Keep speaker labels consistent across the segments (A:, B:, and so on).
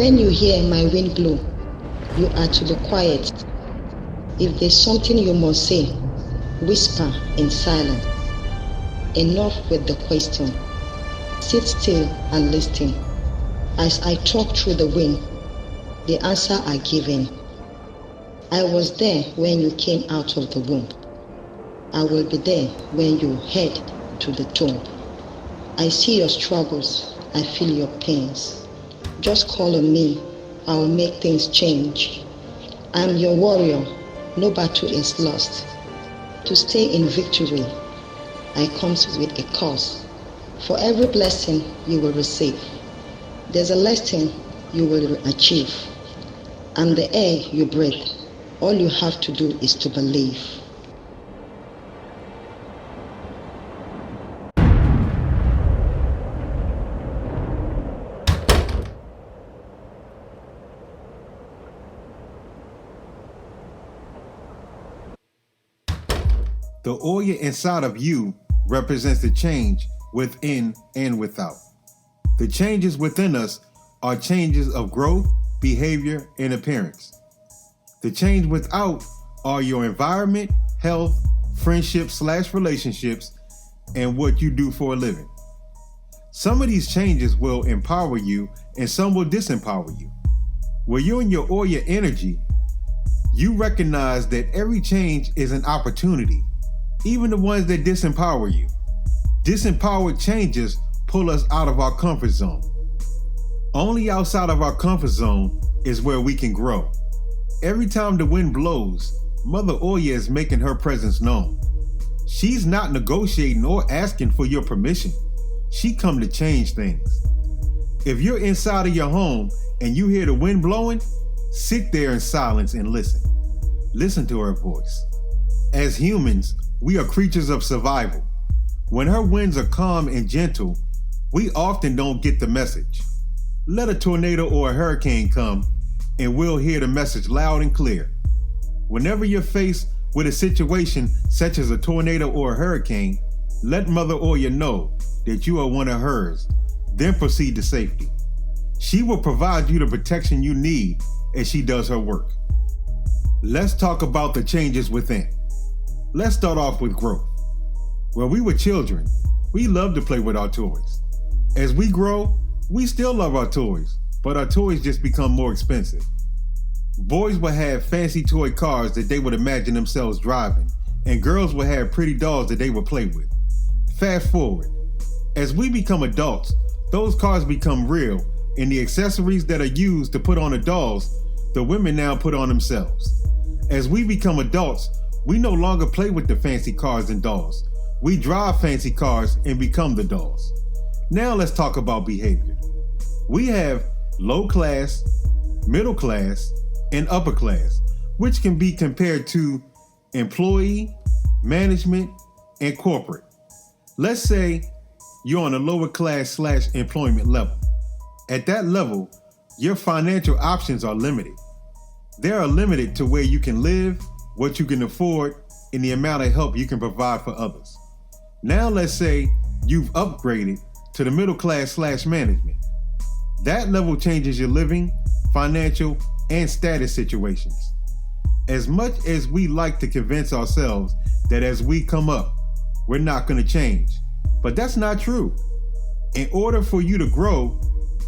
A: When you hear my wind blow, you are to be quiet. If there's something you must say, whisper in silence. Enough with the question. Sit still and listen. As I talk through the wind, the answer are given. I was there when you came out of the womb. I will be there when you head to the tomb. I see your struggles, I feel your pains. Just call on me, I will make things change. I'm your warrior, no battle is lost. To stay in victory, I come with a cause. For every blessing you will receive, there's a lesson you will achieve. I'm the air you breathe. All you have to do is to believe.
B: The Oya inside of you represents the change within and without. The changes within us are changes of growth, behavior, and appearance. The change without are your environment, health, friendships/relationships, and what you do for a living. Some of these changes will empower you and some will disempower you. When you're in your Oya energy, you recognize that every change is an opportunity, even the ones that disempower you. Disempowered changes pull us out of our comfort zone. Only outside of our comfort zone is where we can grow. Every time the wind blows, Mother Oya is making her presence known. She's not negotiating or asking for your permission. She come to change things. If you're inside of your home and you hear the wind blowing, sit there in silence and listen. Listen to her voice. As humans, we are creatures of survival. When her winds are calm and gentle, we often don't get the message. Let a tornado or a hurricane come, and we'll hear the message loud and clear. Whenever you're faced with a situation such as a tornado or a hurricane, let Mother Oya know that you are one of hers, then proceed to safety. She will provide you the protection you need as she does her work. Let's talk about the changes within. Let's start off with growth. When we were children, we loved to play with our toys. As we grow, we still love our toys, but our toys just become more expensive. Boys would have fancy toy cars that they would imagine themselves driving, and girls would have pretty dolls that they would play with. Fast forward. As we become adults, those cars become real, and the accessories that are used to put on the dolls, the women now put on themselves. As we become adults, we no longer play with the fancy cars and dolls. We drive fancy cars and become the dolls. Now let's talk about behavior. We have low class, middle class, and upper class, which can be compared to employee, management, and corporate. Let's say you're on a lower class/employment level. At that level, your financial options are limited. They are limited to where you can live, what you can afford, and the amount of help you can provide for others. Now let's say you've upgraded to the middle class/management. That level changes your living, financial, and status situations. As much as we like to convince ourselves that as we come up, we're not going to change, but that's not true. In order for you to grow,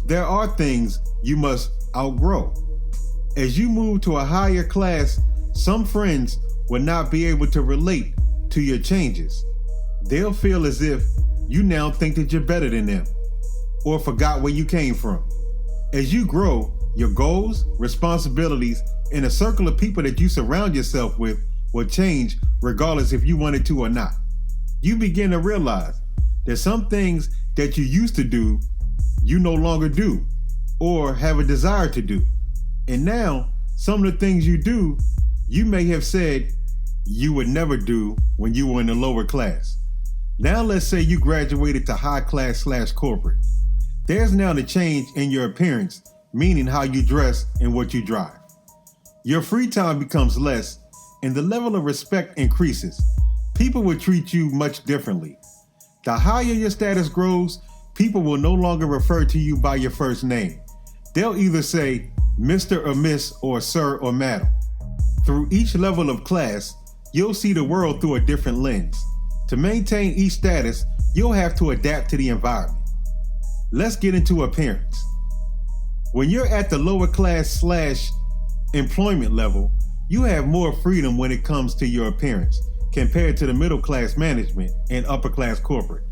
B: there are things you must outgrow. As you move to a higher class, some friends will not be able to relate to your changes. They'll feel as if you now think that you're better than them or forgot where you came from. As you grow, your goals, responsibilities, and the circle of people that you surround yourself with will change regardless if you wanted to or not. You begin to realize that some things that you used to do, you no longer do or have a desire to do. And now, some of the things you do, you may have said you would never do when you were in the lower class. Now let's say you graduated to high class/corporate. There's now the change in your appearance, meaning how you dress and what you drive. Your free time becomes less and the level of respect increases. People will treat you much differently. The higher your status grows, people will no longer refer to you by your first name. They'll either say Mr. or Miss or Sir or Madam. Through each level of class, you'll see the world through a different lens. To maintain each status, you'll have to adapt to the environment. Let's get into appearance. When you're at the lower class / employment level, you have more freedom when it comes to your appearance compared to the middle class management and upper class corporate.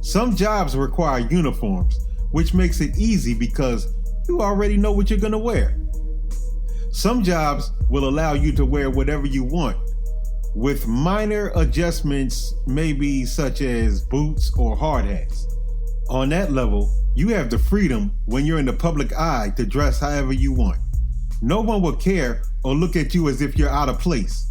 B: Some jobs require uniforms, which makes it easy because you already know what you're going to wear. Some jobs will allow you to wear whatever you want, with minor adjustments, maybe such as boots or hard hats. On that level, you have the freedom when you're in the public eye to dress however you want. No one will care or look at you as if you're out of place.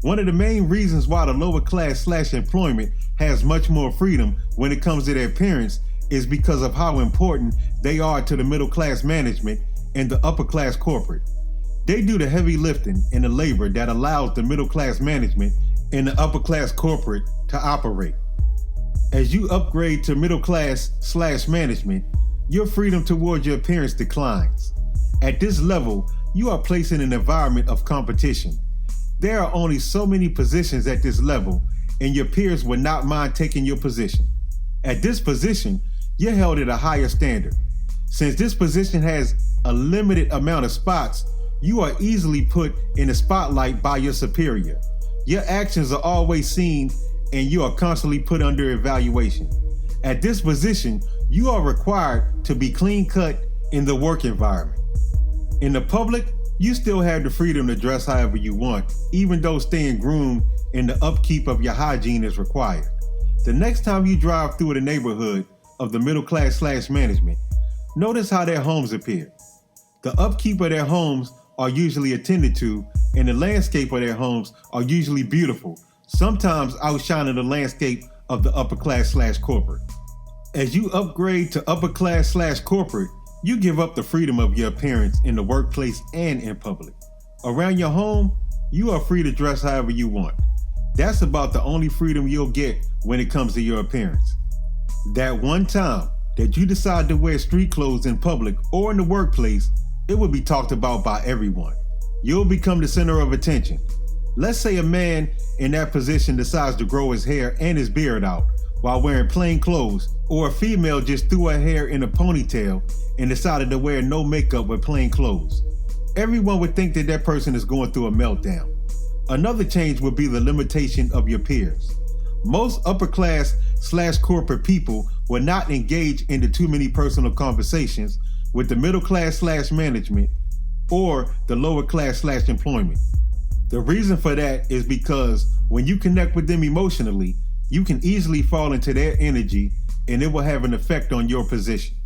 B: One of the main reasons why the lower class / employment has much more freedom when it comes to their appearance is because of how important they are to the middle class management and the upper class corporate. They do the heavy lifting and the labor that allows the middle class management and the upper class corporate to operate. As you upgrade to middle class / management, your freedom towards your appearance declines. At this level, you are placed in an environment of competition. There are only so many positions at this level, and your peers will not mind taking your position. At this position, you're held at a higher standard. Since this position has a limited amount of spots, you are easily put in the spotlight by your superior. Your actions are always seen, and you are constantly put under evaluation. At this position, you are required to be clean-cut in the work environment. In the public, you still have the freedom to dress however you want, even though staying groomed and the upkeep of your hygiene is required. The next time you drive through the neighborhood of the middle class / management, notice how their homes appear. The upkeep of their homes are usually attended to, and the landscape of their homes are usually beautiful, sometimes outshining the landscape of the upper class / corporate. As you upgrade to upper class / corporate, you give up the freedom of your appearance in the workplace and in public. Around your home, you are free to dress however you want. That's about the only freedom you'll get when it comes to your appearance. That one time that you decide to wear street clothes in public or in the workplace, it will be talked about by everyone. You'll become the center of attention. Let's say a man in that position decides to grow his hair and his beard out while wearing plain clothes, or a female just threw her hair in a ponytail and decided to wear no makeup with plain clothes. Everyone would think that that person is going through a meltdown. Another change would be the limitation of your peers. Most upper class / corporate people will not engage into too many personal conversations with the middle class / management or the lower class / employment. The reason for that is because when you connect with them emotionally, you can easily fall into their energy and it will have an effect on your position.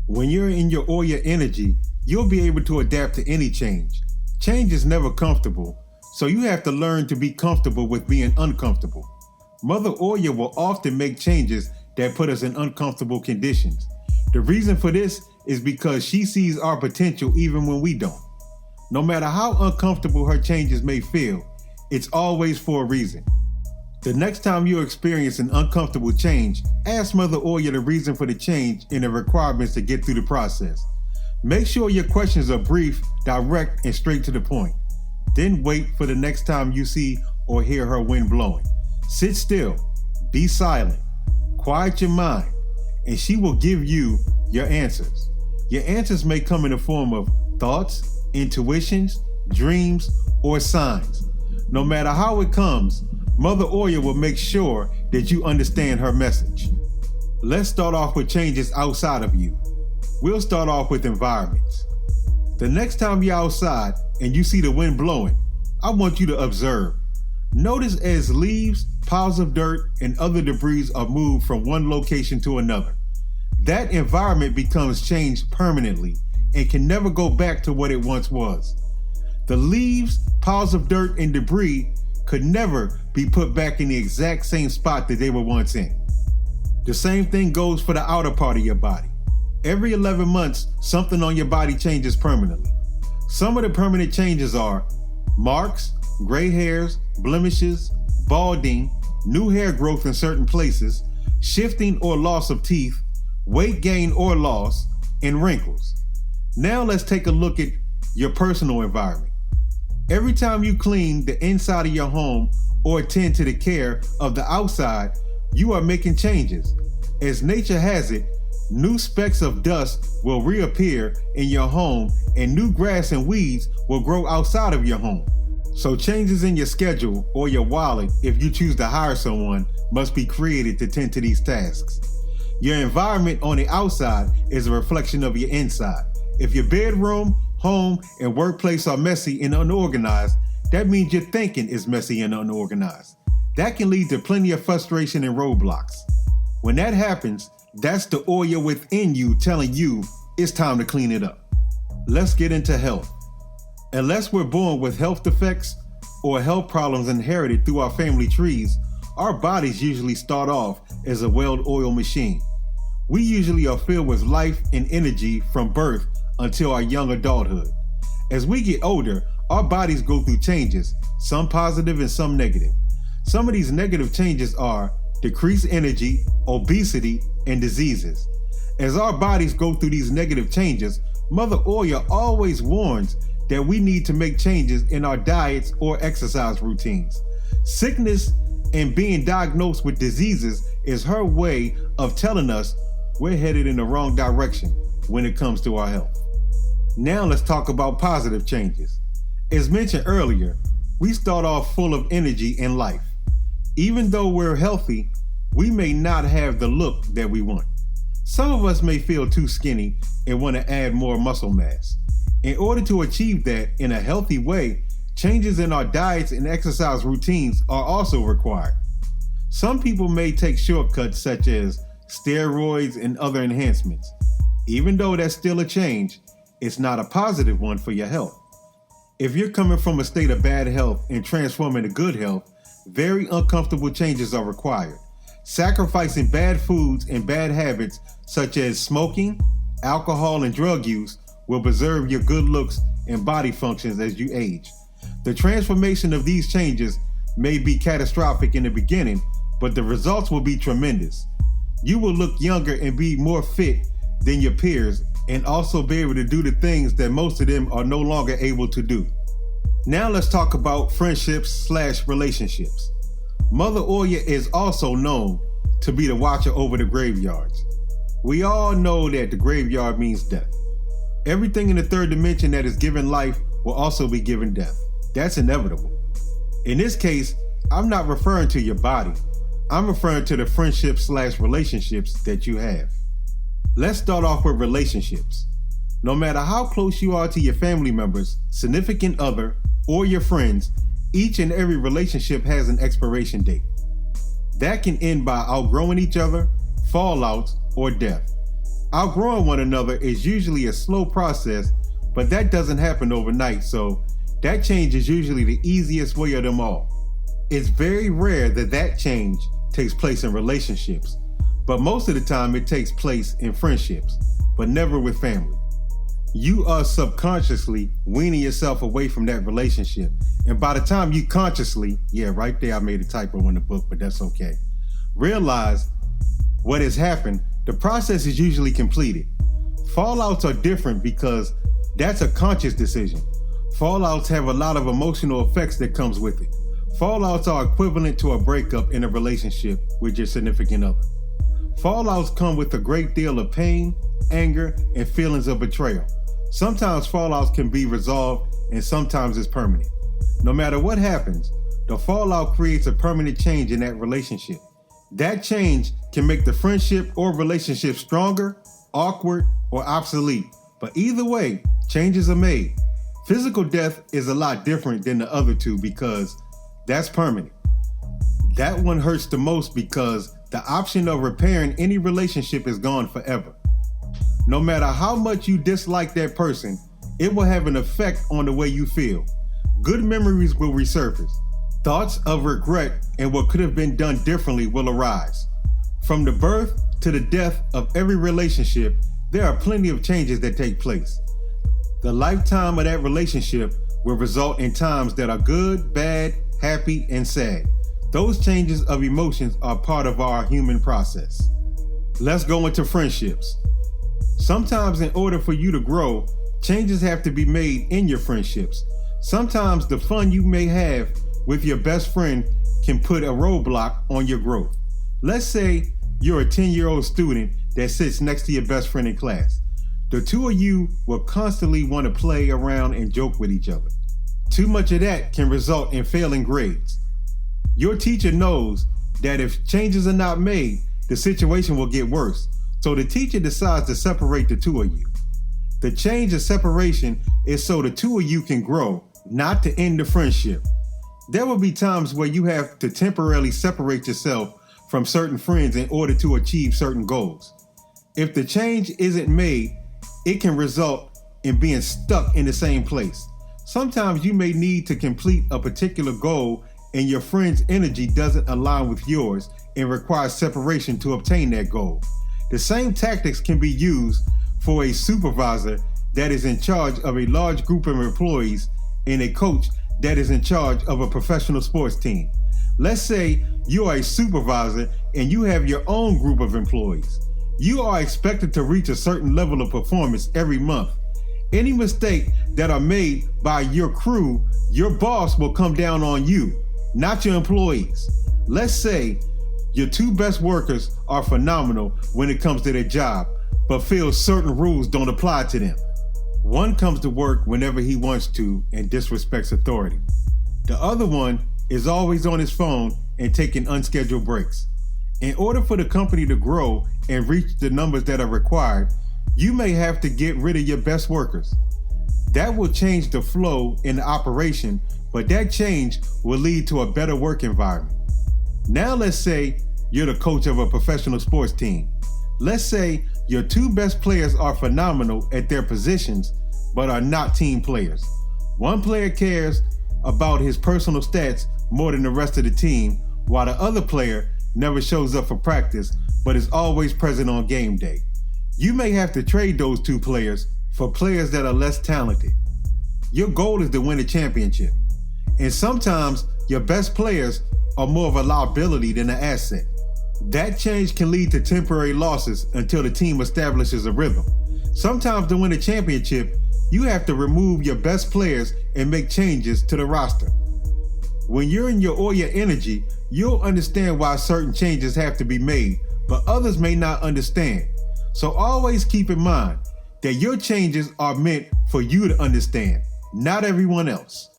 B: When you're in your Oya energy, you'll be able to adapt to any change. Change is never comfortable, so you have to learn to be comfortable with being uncomfortable. Mother Oya will often make changes that put us in uncomfortable conditions. The reason for this is because she sees our potential even when we don't. No matter how uncomfortable her changes may feel, it's always for a reason. The next time you experience an uncomfortable change, ask Mother Oya the reason for the change and the requirements to get through the process. Make sure your questions are brief, direct, and straight to the point. Then wait for the next time you see or hear her wind blowing. Sit still, be silent, quiet your mind, and she will give you your answers. Your answers may come in the form of thoughts, intuitions, dreams, or signs. No matter how it comes, Mother Oya will make sure that you understand her message. Let's start off with changes outside of you. We'll start off with environments. The next time you're outside and you see the wind blowing, I want you to observe. Notice as leaves, piles of dirt, and other debris are moved from one location to another. That environment becomes changed permanently and can never go back to what it once was. The leaves, piles of dirt, and debris could never be put back in the exact same spot that they were once in. The same thing goes for the outer part of your body. Every 11 months, something on your body changes permanently. Some of the permanent changes are marks, gray hairs, blemishes, balding, new hair growth in certain places, shifting or loss of teeth, weight gain or loss, and wrinkles. Now let's take a look at your personal environment. Every time you clean the inside of your home or attend to the care of the outside, you are making changes. As nature has it, new specks of dust will reappear in your home and new grass and weeds will grow outside of your home. So changes in your schedule or your wallet, if you choose to hire someone, must be created to tend to these tasks. Your environment on the outside is a reflection of your inside. If your bedroom, home, and workplace are messy and unorganized, that means your thinking is messy and unorganized. That can lead to plenty of frustration and roadblocks. When that happens, that's the Oya within you telling you it's time to clean it up. Let's get into health. Unless we're born with health defects or health problems inherited through our family trees, our bodies usually start off as a well-oiled machine. We usually are filled with life and energy from birth until our young adulthood. As we get older, our bodies go through changes, some positive and some negative. Some of these negative changes are decreased energy, obesity, and diseases. As our bodies go through these negative changes, Mother Oya always warns that we need to make changes in our diets or exercise routines. Sickness and being diagnosed with diseases is her way of telling us we're headed in the wrong direction when it comes to our health. Now let's talk about positive changes. As mentioned earlier, we start off full of energy and life. Even though we're healthy, we may not have the look that we want. Some of us may feel too skinny and want to add more muscle mass. In order to achieve that in a healthy way, changes in our diets and exercise routines are also required. Some people may take shortcuts such as steroids and other enhancements. Even though that's still a change, it's not a positive one for your health. If you're coming from a state of bad health and transforming to good health, very uncomfortable changes are required. Sacrificing bad foods and bad habits such as smoking, alcohol, and drug use will preserve your good looks and body functions as you age. The transformation of these changes may be catastrophic in the beginning, but the results will be tremendous. You will look younger and be more fit than your peers, and also be able to do the things that most of them are no longer able to do. Now let's talk about friendships/relationships. Mother Oya is also known to be the watcher over the graveyards. We all know that the graveyard means death. Everything in the third dimension that is given life will also be given death. That's inevitable. In this case, I'm not referring to your body. I'm referring to the friendships/relationships that you have. Let's start off with relationships. No matter how close you are to your family members, significant other, or your friends, each and every relationship has an expiration date. That can end by outgrowing each other, fallouts, or death. Outgrowing one another is usually a slow process, but that doesn't happen overnight, so that change is usually the easiest way of them all. It's very rare that change takes place in relationships, but most of the time it takes place in friendships, but never with family. You are subconsciously weaning yourself away from that relationship, and by the time you consciously, right there I made a typo in the book, but that's okay, realize what has happened, the process is usually completed. Fallouts are different because that's a conscious decision. Fallouts have a lot of emotional effects that comes with it. Fallouts are equivalent to a breakup in a relationship with your significant other. Fallouts come with a great deal of pain, anger, and feelings of betrayal. Sometimes fallouts can be resolved and sometimes it's permanent. No matter what happens, the fallout creates a permanent change in that relationship. That change can make the friendship or relationship stronger, awkward, or obsolete. But either way, changes are made. Physical death is a lot different than the other two because that's permanent. That one hurts the most because the option of repairing any relationship is gone forever. No matter how much you dislike that person, it will have an effect on the way you feel. Good memories will resurface. Thoughts of regret and what could have been done differently will arise. From the birth to the death of every relationship, there are plenty of changes that take place. The lifetime of that relationship will result in times that are good, bad, happy, and sad. Those changes of emotions are part of our human process. Let's go into friendships. Sometimes in order for you to grow, changes have to be made in your friendships. Sometimes the fun you may have with your best friend can put a roadblock on your growth. Let's say you're a 10-year-old student that sits next to your best friend in class. The two of you will constantly want to play around and joke with each other. Too much of that can result in failing grades. Your teacher knows that if changes are not made, the situation will get worse. So the teacher decides to separate the two of you. The change of separation is so the two of you can grow, not to end the friendship. There will be times where you have to temporarily separate yourself from certain friends in order to achieve certain goals. If the change isn't made, it can result in being stuck in the same place. Sometimes you may need to complete a particular goal and your friend's energy doesn't align with yours and requires separation to obtain that goal. The same tactics can be used for a supervisor that is in charge of a large group of employees and a coach that is in charge of a professional sports team. Let's say you are a supervisor and you have your own group of employees. You are expected to reach a certain level of performance every month. Any mistake that are made by your crew, your boss will come down on you, not your employees. Let's say your two best workers are phenomenal when it comes to their job, but feel certain rules don't apply to them. One comes to work whenever he wants to and disrespects authority. The other one is always on his phone and taking unscheduled breaks. In order for the company to grow and reach the numbers that are required, you may have to get rid of your best workers. That will change the flow in the operation, but that change will lead to a better work environment. Now let's say you're the coach of a professional sports team. Let's say your two best players are phenomenal at their positions, but are not team players. One player cares about his personal stats more than the rest of the team, while the other player never shows up for practice, but is always present on game day. You may have to trade those two players for players that are less talented. Your goal is to win a championship. And sometimes your best players are more of a liability than an asset. That change can lead to temporary losses until the team establishes a rhythm. Sometimes to win a championship, you have to remove your best players and make changes to the roster. When you're in your Oya energy, you'll understand why certain changes have to be made, but others may not understand. So always keep in mind that your changes are meant for you to understand, not everyone else.